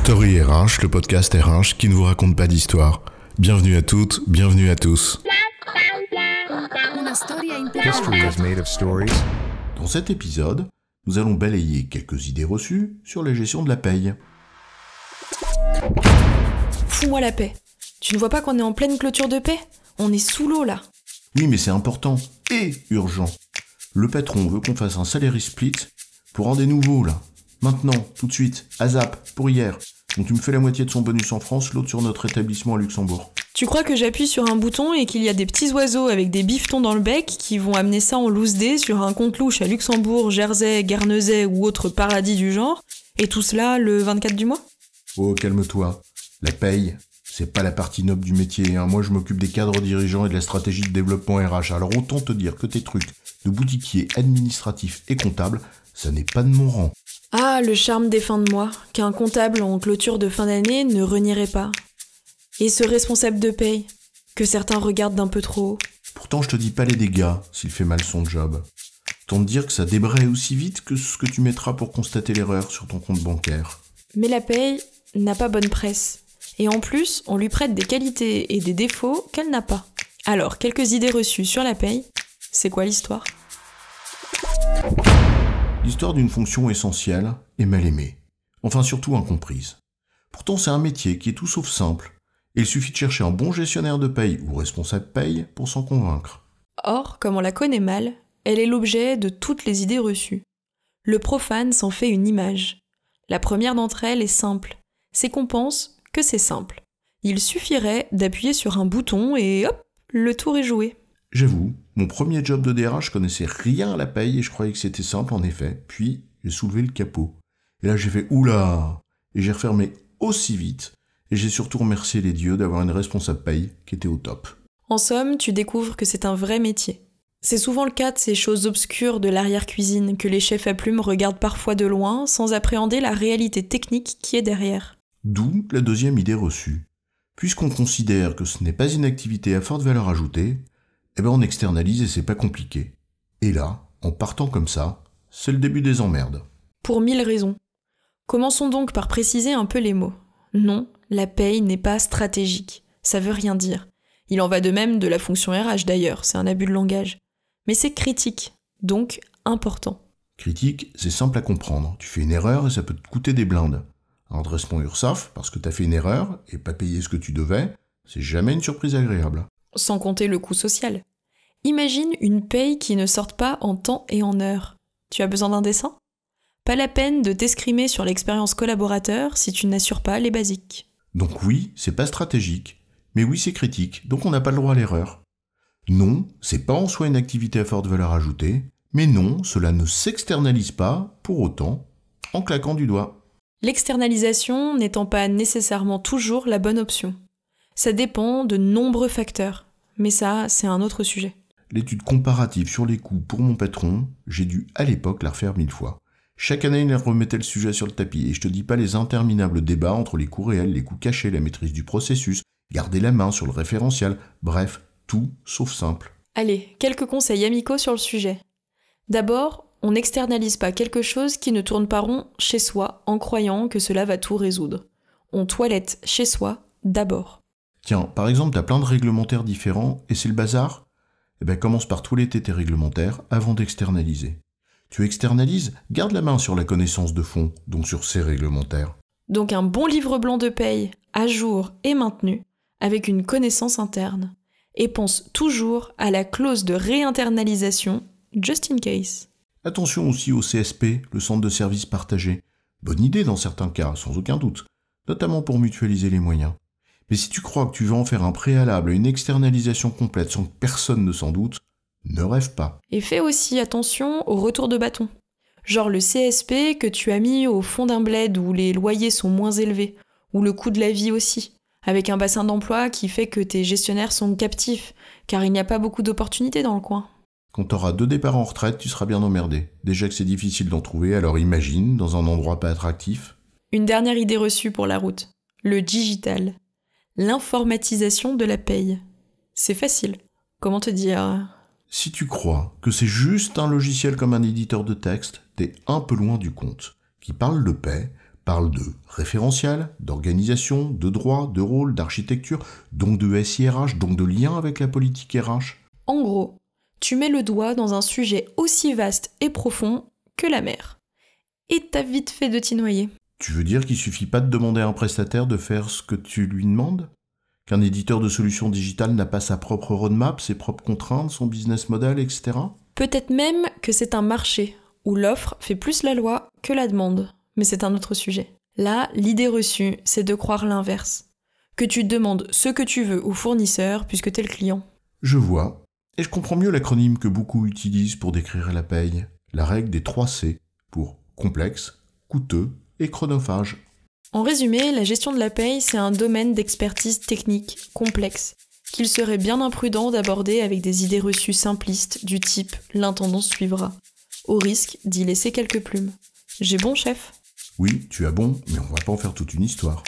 Story RH, le podcast RH qui ne vous raconte pas d'histoire. Bienvenue à toutes, bienvenue à tous. History is made of stories. Dans cet épisode, nous allons balayer quelques idées reçues sur la gestion de la paye. Fous-moi la paix. Tu ne vois pas qu'on est en pleine clôture de paix ? On est sous l'eau là. Oui, mais c'est important et urgent. Le patron veut qu'on fasse un salary split pour un des nouveaux là. Maintenant, tout de suite, ASAP, pour hier. Donc tu me fais la moitié de son bonus en France, l'autre sur notre établissement à Luxembourg. Tu crois que j'appuie sur un bouton et qu'il y a des petits oiseaux avec des bifetons dans le bec qui vont amener ça en loose day sur un compte louche à Luxembourg, Jersey, Guernesey ou autre paradis du genre, et tout cela le 24 du mois ? Oh, calme-toi. La paye, c'est pas la partie noble du métier. Hein. Moi, je m'occupe des cadres dirigeants et de la stratégie de développement RH. Alors autant te dire que tes trucs de boutiquier administratif et comptable, ça n'est pas de mon rang. Ah, le charme des fins de mois, qu'un comptable en clôture de fin d'année ne renierait pas. Et ce responsable de paye, que certains regardent d'un peu trop haut. Pourtant, je te dis pas les dégâts s'il fait mal son job. Autant te dire que ça débraye aussi vite que ce que tu mettras pour constater l'erreur sur ton compte bancaire. Mais la paye n'a pas bonne presse. Et en plus, on lui prête des qualités et des défauts qu'elle n'a pas. Alors, quelques idées reçues sur la paye. C'est quoi l'histoire ? L'histoire d'une fonction essentielle et mal aimée. Enfin, surtout incomprise. Pourtant, c'est un métier qui est tout sauf simple. Et il suffit de chercher un bon gestionnaire de paye ou responsable paye pour s'en convaincre. Or, comme on la connaît mal, elle est l'objet de toutes les idées reçues. Le profane s'en fait une image. La première d'entre elles est simple. C'est qu'on pense que c'est simple. Il suffirait d'appuyer sur un bouton et hop, le tour est joué. J'avoue, mon premier job de DRH, je connaissais rien à la paye et je croyais que c'était simple en effet. Puis, j'ai soulevé le capot. Et là, j'ai fait « Oula !» Et j'ai refermé aussi vite. Et j'ai surtout remercié les dieux d'avoir une responsable paye qui était au top. En somme, tu découvres que c'est un vrai métier. C'est souvent le cas de ces choses obscures de l'arrière-cuisine que les chefs à plumes regardent parfois de loin sans appréhender la réalité technique qui est derrière. D'où la deuxième idée reçue. Puisqu'on considère que ce n'est pas une activité à forte valeur ajoutée, on externalise et c'est pas compliqué. Et là, en partant comme ça, c'est le début des emmerdes. Pour 1000 raisons. Commençons donc par préciser un peu les mots. Non, la paye n'est pas stratégique. Ça veut rien dire. Il en va de même de la fonction RH d'ailleurs, c'est un abus de langage. Mais c'est critique, donc important. Critique, c'est simple à comprendre. Tu fais une erreur et ça peut te coûter des blindes. Un redressement URSSAF, parce que t'as fait une erreur et pas payé ce que tu devais, c'est jamais une surprise agréable. Sans compter le coût social. Imagine une paye qui ne sorte pas en temps et en heure. Tu as besoin d'un dessin ? Pas la peine de t'escrimer sur l'expérience collaborateur si tu n'assures pas les basiques. Donc oui, c'est pas stratégique, mais oui, c'est critique, donc on n'a pas le droit à l'erreur. Non, c'est pas en soi une activité à forte valeur ajoutée, mais non, cela ne s'externalise pas, pour autant, en claquant du doigt. L'externalisation n'étant pas nécessairement toujours la bonne option. Ça dépend de nombreux facteurs, mais ça, c'est un autre sujet. L'étude comparative sur les coûts pour mon patron, j'ai dû à l'époque la refaire 1000 fois. Chaque année, il remettait le sujet sur le tapis, et je te dis pas les interminables débats entre les coûts réels, les coûts cachés, la maîtrise du processus, garder la main sur le référentiel, bref, tout sauf simple. Allez, quelques conseils amicaux sur le sujet. D'abord, on n'externalise pas quelque chose qui ne tourne pas rond chez soi en croyant que cela va tout résoudre. On toilette chez soi d'abord. Tiens, par exemple, t'as plein de réglementaires différents, et c'est le bazar ? Commence par toiletter tes réglementaires avant d'externaliser. Tu externalises, garde la main sur la connaissance de fond, donc sur ces réglementaires. Donc un bon livre blanc de paye, à jour et maintenu, avec une connaissance interne. Et pense toujours à la clause de réinternalisation, just in case. Attention aussi au CSP, le centre de services partagé. Bonne idée dans certains cas, sans aucun doute, notamment pour mutualiser les moyens. Mais si tu crois que tu vas en faire un préalable à une externalisation complète sans que personne ne s'en doute, ne rêve pas. Et fais aussi attention au retour de bâton. Genre le CSP que tu as mis au fond d'un bled où les loyers sont moins élevés, ou le coût de la vie aussi, avec un bassin d'emploi qui fait que tes gestionnaires sont captifs, car il n'y a pas beaucoup d'opportunités dans le coin. Quand t'auras 2 départs en retraite, tu seras bien emmerdé. Déjà que c'est difficile d'en trouver, alors imagine, dans un endroit pas attractif. Une dernière idée reçue pour la route. Le digital. L'informatisation de la paye. C'est facile. Comment te dire ? Si tu crois que c'est juste un logiciel comme un éditeur de texte, t'es un peu loin du compte. Qui parle de paie, parle de référentiel, d'organisation, de droit, de rôle, d'architecture, donc de SIRH, donc de lien avec la politique RH. En gros, tu mets le doigt dans un sujet aussi vaste et profond que la mer. Et t'as vite fait de t'y noyer. Tu veux dire qu'il suffit pas de demander à un prestataire de faire ce que tu lui demandes ? Qu'un éditeur de solutions digitales n'a pas sa propre roadmap, ses propres contraintes, son business model, etc. Peut-être même que c'est un marché, où l'offre fait plus la loi que la demande. Mais c'est un autre sujet. Là, l'idée reçue, c'est de croire l'inverse. Que tu demandes ce que tu veux au fournisseur puisque t'es le client. Je vois. Et je comprends mieux l'acronyme que beaucoup utilisent pour décrire la paye. La règle des 3 C, pour complexe, coûteux et chronophage. En résumé, la gestion de la paye, c'est un domaine d'expertise technique complexe, qu'il serait bien imprudent d'aborder avec des idées reçues simplistes du type « l'intendant suivra », au risque d'y laisser quelques plumes. J'ai bon, chef ? Oui, tu as bon, mais on va pas en faire toute une histoire.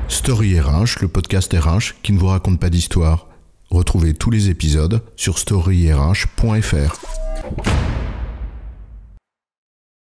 Story RH, le podcast RH qui ne vous raconte pas d'histoire. Retrouvez tous les épisodes sur storyrh.fr.